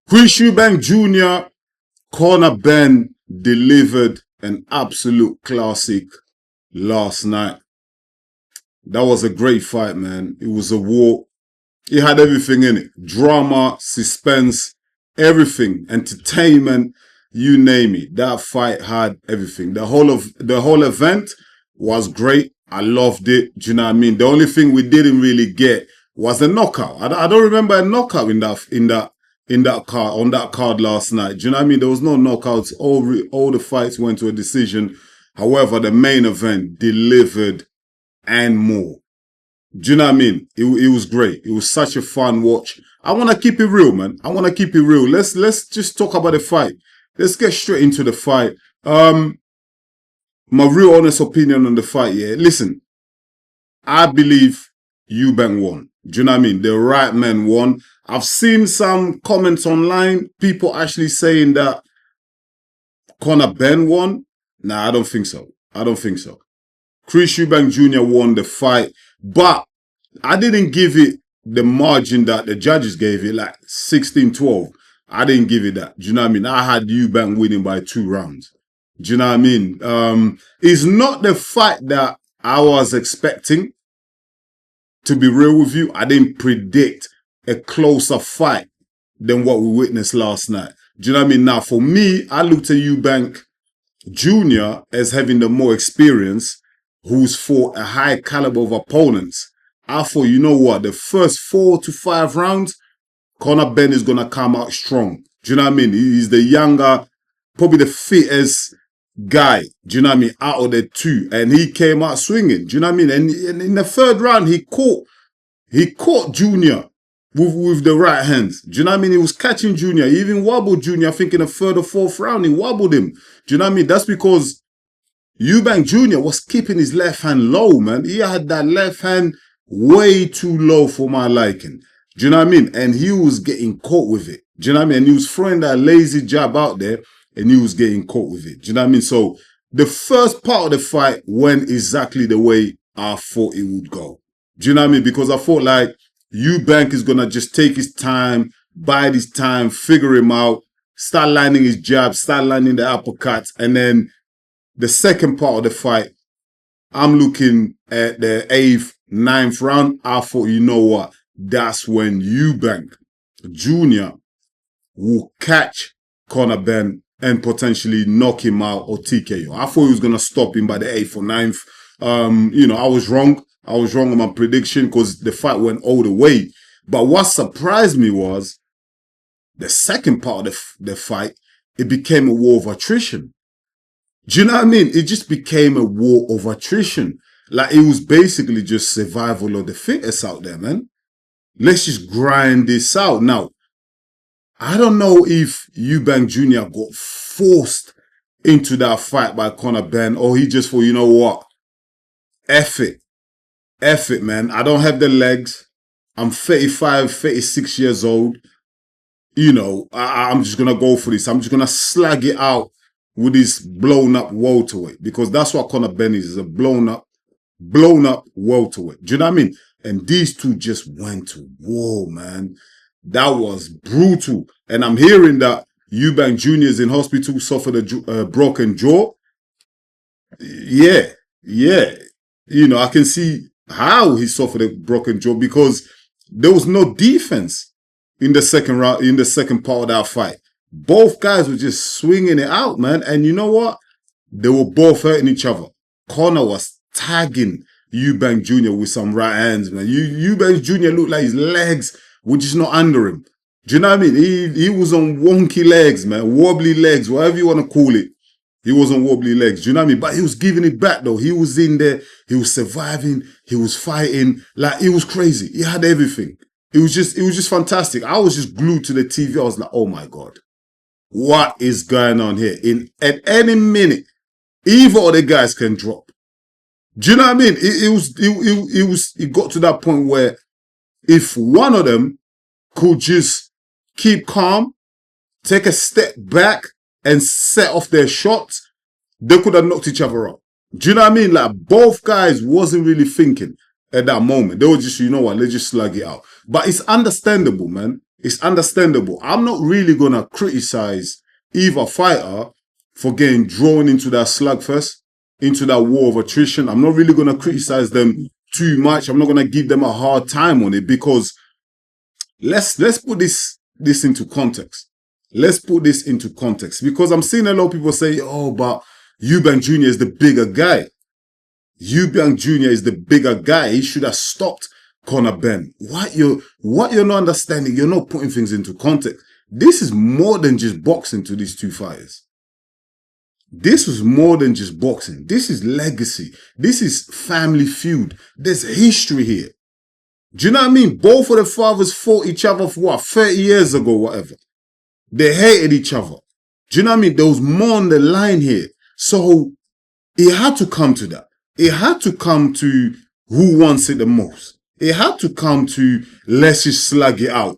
Chris Eubank Jr., Conor Benn delivered an absolute classic last night. That was a great fight, man. It was a war. It had everything in it. Drama, suspense, everything. Entertainment, you name it. That fight had everything. The whole event was great. I loved it. Do you know what I mean? The only thing we didn't really get was the knockout. I don't remember a knockout in that card last night. Do you know what I mean? There was no knockouts. All the fights went to a decision. However, the main event delivered and more. Do you know what I mean? It was great. It was such a fun watch. I want to keep it real, man. I want to keep it real. Let's just talk about the fight. Let's get straight into the fight. My real honest opinion on the fight, yeah. Listen, I believe Eubank won. Do you know what I mean? The right man won. I've seen some comments online, people actually saying that Conor Benn won. Nah, I don't think so. I don't think so. Chris Eubank Jr. won the fight, but I didn't give it the margin that the judges gave it, like 16-12. I didn't give it that. Do you know what I mean? I had Eubank winning by 2 rounds. Do you know what I mean? It's not the fight that I was expecting. To be real with you, I didn't predict a closer fight than what we witnessed last night. Do you know what I mean? Now, for me, I looked at Eubank Jr. as having the more experience, who's fought a high caliber of opponents. I thought, you know what? The first 4 to 5 rounds, Conor Benn is going to come out strong. Do you know what I mean? He's the younger, probably the fittest guy, do you know what I mean, out of the two, and he came out swinging, do you know what I mean? And in the 3rd round, he caught Junior with the right hands, do you know what I mean? He was catching Junior, he even wobbled Junior. I think in the 3rd or 4th round, he wobbled him, do you know what I mean? That's because Eubank Jr. was keeping his left hand low, man. He had that left hand way too low for my liking, do you know what I mean? And he was getting caught with it, do you know what I mean? And he was throwing that lazy jab out there, and he was getting caught with it. Do you know what I mean? So the first part of the fight went exactly the way I thought it would go. Do you know what I mean? Because I thought like Eubank is going to just take his time, bide his time, figure him out, start landing his jabs, start landing the uppercuts. And then the second part of the fight, I'm looking at the 8th, 9th round. I thought, you know what? That's when Eubank Jr. will catch Conor Benn and potentially knock him out or TKO. I thought he was going to stop him by the 8th or 9th. You know, I was wrong. I was wrong on my prediction because the fight went all the way. But what surprised me was the second part of the fight, it became a war of attrition. Do you know what I mean? It just became a war of attrition. Like it was basically just survival of the fittest out there, man. Let's just grind this out. Now, I don't know if Eubank Jr. got forced into that fight by Conor Benn or he just thought, you know what? F it. F it, man. I don't have the legs. I'm 35, 36 years old. You know, I'm just going to go for this. I'm just going to slag it out with this blown up welterweight because that's what Conor Benn is a blown up welterweight. Do you know what I mean? And these two just went to war, man. That was brutal. And I'm hearing that Eubank Jr. is in hospital, suffered a broken jaw. Yeah. You know, I can see how he suffered a broken jaw because there was no defense in the second round, in the second part of that fight. Both guys were just swinging it out, man. And you know what? They were both hurting each other. Conor was tagging Eubank Jr. with some right hands, man. Eubank Jr. looked like his legs were just not under him. Do you know what I mean? He was on wonky legs, man. Wobbly legs, whatever you want to call it. He was on wobbly legs. Do you know what I mean? But he was giving it back, though. He was in there. He was surviving. He was fighting. Like, it was crazy. He had everything. It was just fantastic. I was just glued to the TV. I was like, oh, my God. What is going on here? At any minute, either of the guys can drop. Do you know what I mean? It got to that point where if one of them could just keep calm, take a step back and set off their shots, they could have knocked each other out. Do you know what I mean? Like both guys wasn't really thinking at that moment. They were just, you know what, let's just slug it out. But it's understandable, man. It's understandable. I'm not really going to criticize either fighter for getting drawn into that slugfest, into that war of attrition. I'm not really going to criticize them too much. I'm not going to give them a hard time on it, because let's put this into context. Let's put this into context, because I'm seeing a lot of people say, oh, but Eubank Jr. is the bigger guy. Eubank Jr. is the bigger guy. He should have stopped Conor Benn. What you're not understanding, you're not putting things into context. This is more than just boxing to these two fighters. This was more than just boxing. This is legacy. This is family feud. There's history here. Do you know what I mean? Both of the fathers fought each other for what, 30 years ago, whatever. They hated each other. Do you know what I mean? There was more on the line here. So it had to come to that. It had to come to who wants it the most. It had to come to let's just slug it out.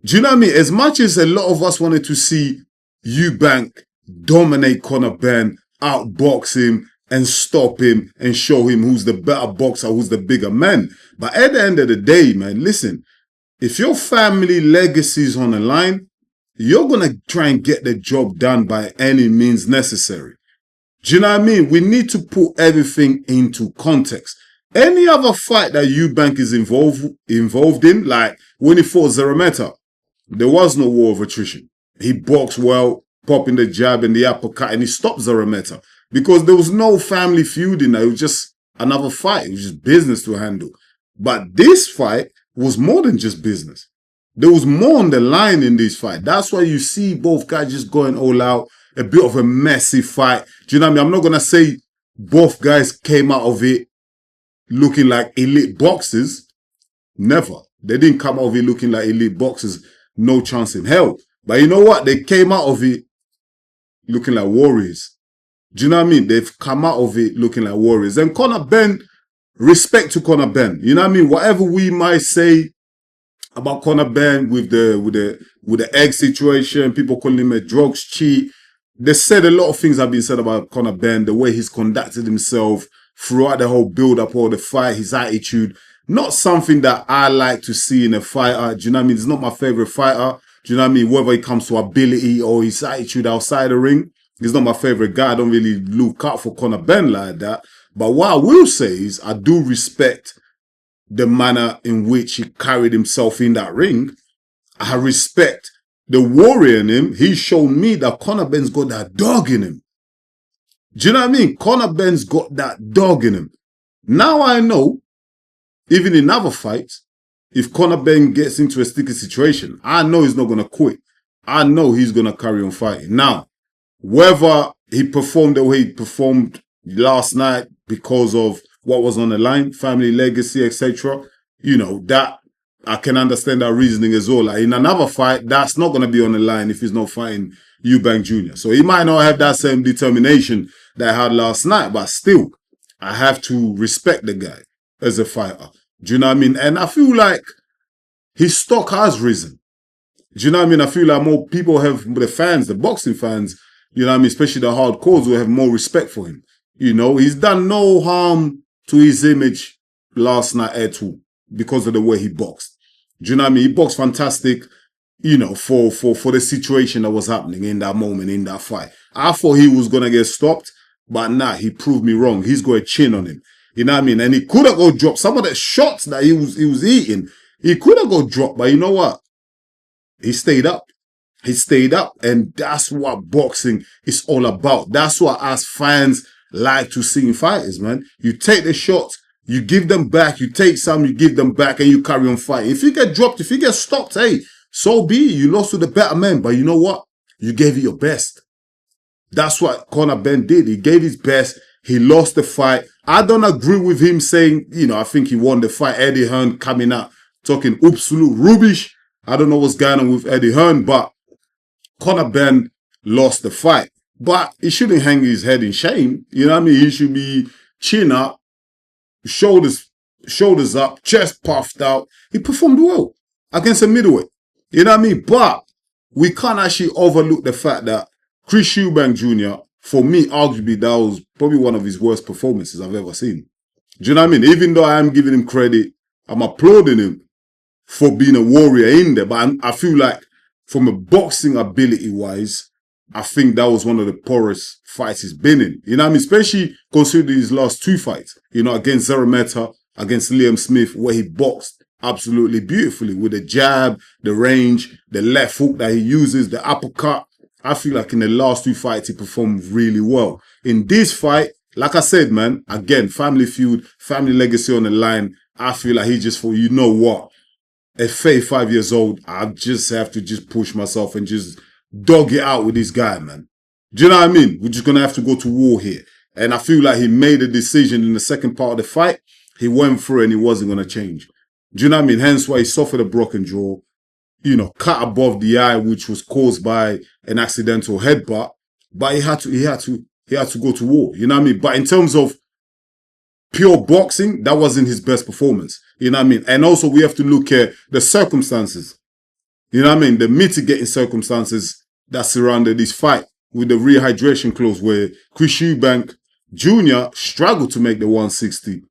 Do you know what I mean? As much as a lot of us wanted to see Eubank dominate Conor Benn, outbox him and stop him and show him who's the better boxer, who's the bigger man. But at the end of the day, man, listen, if your family legacy is on the line, you're going to try and get the job done by any means necessary. Do you know what I mean? We need to put everything into context. Any other fight that Eubank is involved in, like when he fought Zerameta, there was no war of attrition. He boxed well, popping the jab and the uppercut, and he stopped Zerameta because there was no family feud in there. It was just another fight. It was just business to handle. But this fight was more than just business. There was more on the line in this fight. That's why you see both guys just going all out. A bit of a messy fight. Do you know what I mean? I'm not going to say both guys came out of it looking like elite boxers. Never. They didn't come out of it looking like elite boxers. No chance in hell. But you know what? They came out of it looking like warriors. Do you know what I mean? They've come out of it looking like warriors. And Conor Benn, respect to Conor Benn. You know what I mean? Whatever we might say about Conor Benn with the egg situation, people calling him a drugs cheat. They said a lot of things have been said about Conor Benn, the way he's conducted himself throughout the whole build-up of the fight, his attitude. Not something that I like to see in a fighter. Do you know what I mean? He's not my favorite fighter. Do you know what I mean? Whether it comes to ability or his attitude outside the ring, he's not my favorite guy. I don't really look out for Conor Benn like that. But what I will say is I do respect the manner in which he carried himself in that ring. I respect the warrior in him. He's shown me that Conor Benn's got that dog in him. Do you know what I mean? Conor Benn's got that dog in him. Now I know, even in other fights, if Conor Benn gets into a sticky situation, I know he's not going to quit. I know he's going to carry on fighting. Now, whether he performed the way he performed last night because of what was on the line, family legacy, etc., you know, that I can understand that reasoning as well. Like in another fight, that's not going to be on the line if he's not fighting Eubank Jr. So he might not have that same determination that I had last night, but still, I have to respect the guy as a fighter. Do you know what I mean? And I feel like his stock has risen. Do you know what I mean? I feel like more people have, the fans, the boxing fans, you know what I mean, especially the hardcores, will have more respect for him. You know, he's done no harm to his image last night at all because of the way he boxed. Do you know what I mean? He boxed fantastic, you know, for the situation that was happening in that moment, in that fight. I thought he was going to get stopped, but nah, he proved me wrong. He's got a chin on him. You know what I mean? And he could have got dropped. Some of the shots that he was eating, he could have got dropped, but you know what? He stayed up. He stayed up, and that's what boxing is all about. That's what us fans like to see in fighters, man. You take the shots, you give them back, you take some, you give them back, and you carry on fighting. If you get dropped, if you get stopped, hey, so be it. You lost to the better man, but you know what? You gave it your best. That's what Conor Benn did. He gave his best. He lost the fight. I don't agree with him saying, you know, I think he won the fight. Eddie Hearn coming out talking absolute rubbish. I don't know what's going on with Eddie Hearn, but Conor Benn lost the fight. But he shouldn't hang his head in shame. You know what I mean? He should be chin up, shoulders up, chest puffed out. He performed well against a middleweight. You know what I mean? But we can't actually overlook the fact that Chris Eubank Jr., for me, arguably, that was probably one of his worst performances I've ever seen. Do you know what I mean? Even though I am giving him credit, I'm applauding him for being a warrior in there. But I feel like from a boxing ability wise, I think that was one of the poorest fights he's been in. You know what I mean? Especially considering his last 2 fights, you know, against Zarameta, against Liam Smith, where he boxed absolutely beautifully with the jab, the range, the left hook that he uses, the uppercut. I feel like in the last 2 fights, he performed really well. In this fight, like I said, man, again, family feud, family legacy on the line. I feel like he just thought, you know what? At 35 years old, I just have to just push myself and just dog it out with this guy, man. Do you know what I mean? We're just going to have to go to war here. And I feel like he made a decision in the second part of the fight. He went through and he wasn't going to change. Do you know what I mean? Hence why he suffered a broken jaw, you know, cut above the eye, which was caused by an accidental headbutt. But he had to go to war. You know what I mean? But in terms of pure boxing, that wasn't his best performance. You know what I mean? And also we have to look at the circumstances. You know what I mean? The mitigating circumstances that surrounded this fight with the rehydration clause where Chris Eubank Jr. struggled to make the 160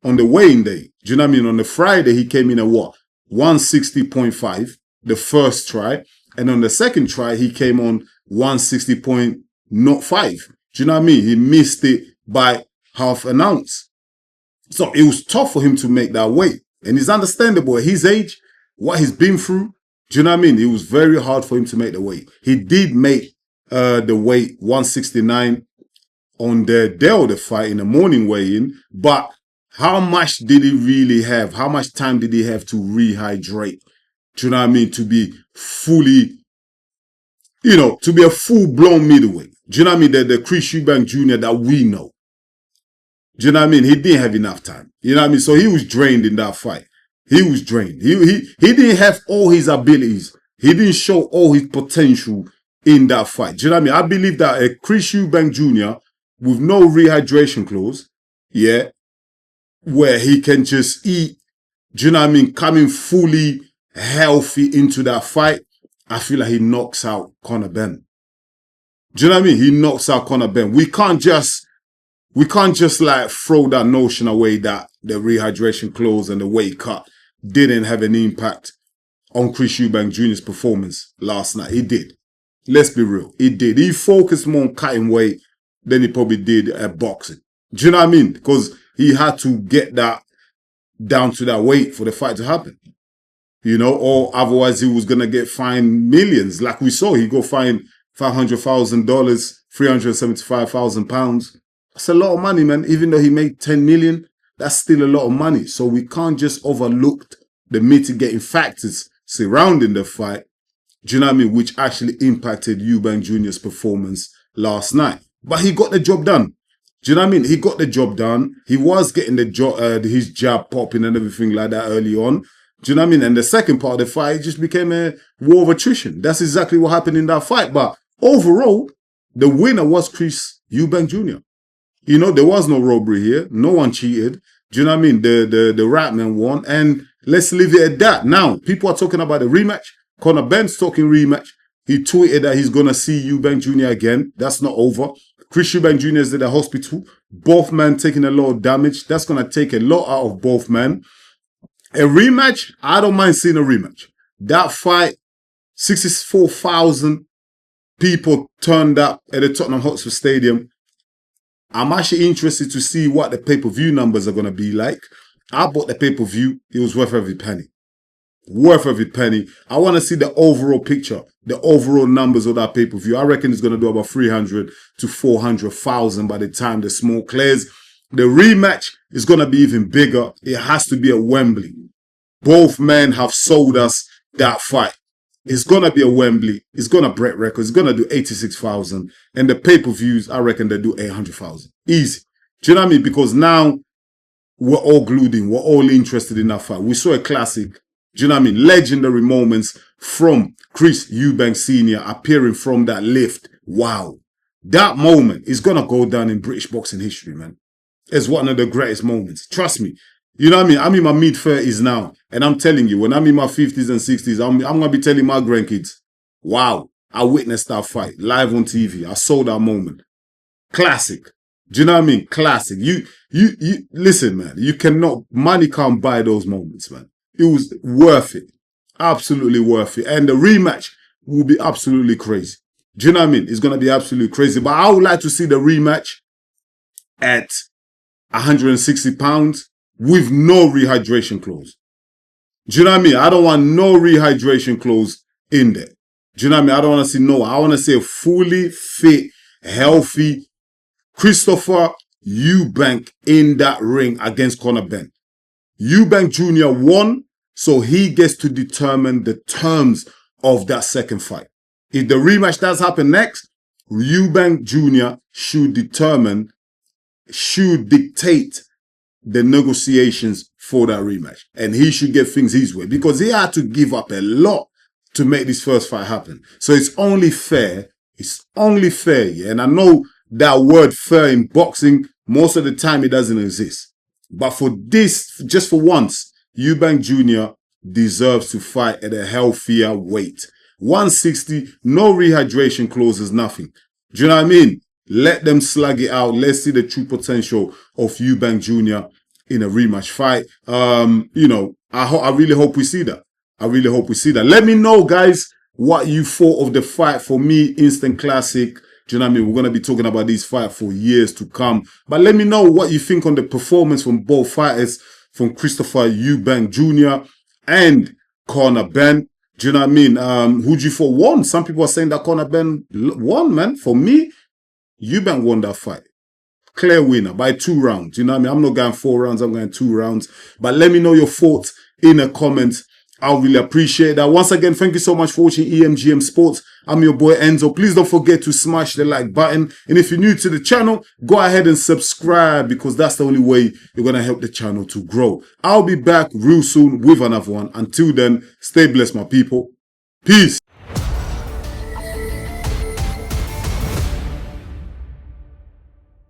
on the weighing day. Do you know what I mean? On the Friday, he came in at what? 160.5, the first try. And on the second try, he came on 160.05. Do you know what I mean? He missed it by half an ounce. So it was tough for him to make that weight. And it's understandable at his age, what he's been through. Do you know what I mean? It was very hard for him to make the weight. He did make the weight 169 on the day of the fight in the morning weigh-in, but how much did he really have? How much time did he have to rehydrate? Do you know what I mean? To be fully, you know, to be a full-blown middleweight. Do you know what I mean? The Chris Eubank Jr. that we know. Do you know what I mean? He didn't have enough time. You know what I mean? So he was drained in that fight. He was drained. He didn't have all his abilities. He didn't show all his potential in that fight. Do you know what I mean? I believe that a Chris Eubank Jr. with no rehydration clause, yeah, where he can just eat, do you know what I mean, coming fully healthy into that fight, I feel like he knocks out Conor Benn. Do you know what I mean? He knocks out Conor Benn. We can't just like throw that notion away that the rehydration clause and the weight cut didn't have an impact on Chris Eubank Jr.'s performance last night. It did. Let's be real. It did. He focused more on cutting weight than he probably did at boxing. Do you know what I mean? Because he had to get that down to that weight for the fight to happen. You know, or otherwise he was going to get fined millions. Like we saw, he got fined $500,000, £375,000. That's a lot of money, man. Even though he made 10 million, that's still a lot of money. So we can't just overlook the mitigating factors surrounding the fight, do you know what I mean, which actually impacted Eubank Jr.'s performance last night. But he got the job done. Do you know what I mean? He got the job done. He was getting his jab popping and everything like that early on. Do you know what I mean? And the second part of the fight, it just became a war of attrition. That's exactly what happened in that fight. But overall, the winner was Chris Eubank Jr. You know, there was no robbery here. No one cheated. Do you know what I mean? The right man won. And let's leave it at that. Now, people are talking about the rematch. Conor Benn's talking rematch. He tweeted that he's going to see Eubank Jr. again. That's not over. Chris Eubank Jr. is at the hospital. Both men taking a lot of damage. That's going to take a lot out of both men. A rematch, I don't mind seeing a rematch. That fight, 64,000 people turned up at the Tottenham Hotspurs Stadium. I'm actually interested to see what the pay-per-view numbers are going to be like. I bought the pay-per-view. It was worth every penny. Worth every penny. I want to see the overall picture, the overall numbers of that pay-per-view. I reckon it's going to do about 300 to 400,000 by the time the smoke clears. The rematch is going to be even bigger. It has to be at Wembley. Both men have sold us that fight. It's going to be at Wembley. It's going to break records. It's going to do 86,000. And the pay-per-views, I reckon they do 800,000. Easy. Do you know what I mean? Because now we're all glued in. We're all interested in that fight. We saw a classic. Do you know what I mean? Legendary moments from Chris Eubank Sr. appearing from that lift. Wow. That moment is going to go down in British boxing history, man. It's one of the greatest moments. Trust me. You know what I mean? I'm in my mid-30s now. And I'm telling you, when I'm in my 50s and 60s, I'm going to be telling my grandkids, wow, I witnessed that fight live on TV. I saw that moment. Classic. Do you know what I mean? Classic. You listen, man. You cannot, money can't buy those moments, man. it was worth it. Absolutely worth it. And the rematch will be absolutely crazy. Do you know what I mean? It's going to be absolutely crazy. But I would like to see the rematch at £160 with no rehydration clause. Do you know what I mean? I don't want no rehydration clause in there. Do you know what I mean? I don't want to see no. I want to see a fully fit, healthy Christopher Eubank in that ring against Conor Benn. Eubank Jr. won, so he gets to determine the terms of that second fight. If the rematch does happen next, Eubank Jr. should dictate the negotiations for that rematch. And he should get things his way because he had to give up a lot to make this first fight happen. So it's only fair. It's only fair, yeah. And I know that word fair in boxing, most of the time it doesn't exist. But for this, just for once, Eubank Jr. deserves to fight at a healthier weight. 160, no rehydration clauses, nothing. Do you know what I mean? Let them slug it out. Let's see the true potential of Eubank Jr. in a rematch fight. You know, I really hope we see that. I really hope we see that. Let me know, guys, what you thought of the fight. For me, instant classic. Do you know what I mean? We're going to be talking about these fights for years to come. But let me know what you think on the performance from both fighters, from Christopher Eubank Jr. and Conor Benn. Do you know what I mean? Who do you thought won? Some people are saying that Conor Benn won, man. For me, Eubank won that fight. Clear winner by 2 rounds. You know what I mean? I'm not going 4 rounds. I'm going 2 rounds. But let me know your thoughts in the comments. I'll really appreciate that. Once again, thank you so much for watching EMGM Sports. I'm your boy Enzo. Please don't forget to smash the like button. And if you're new to the channel, go ahead and subscribe because that's the only way you're going to help the channel to grow. I'll be back real soon with another one. Until then, stay blessed, my people. Peace.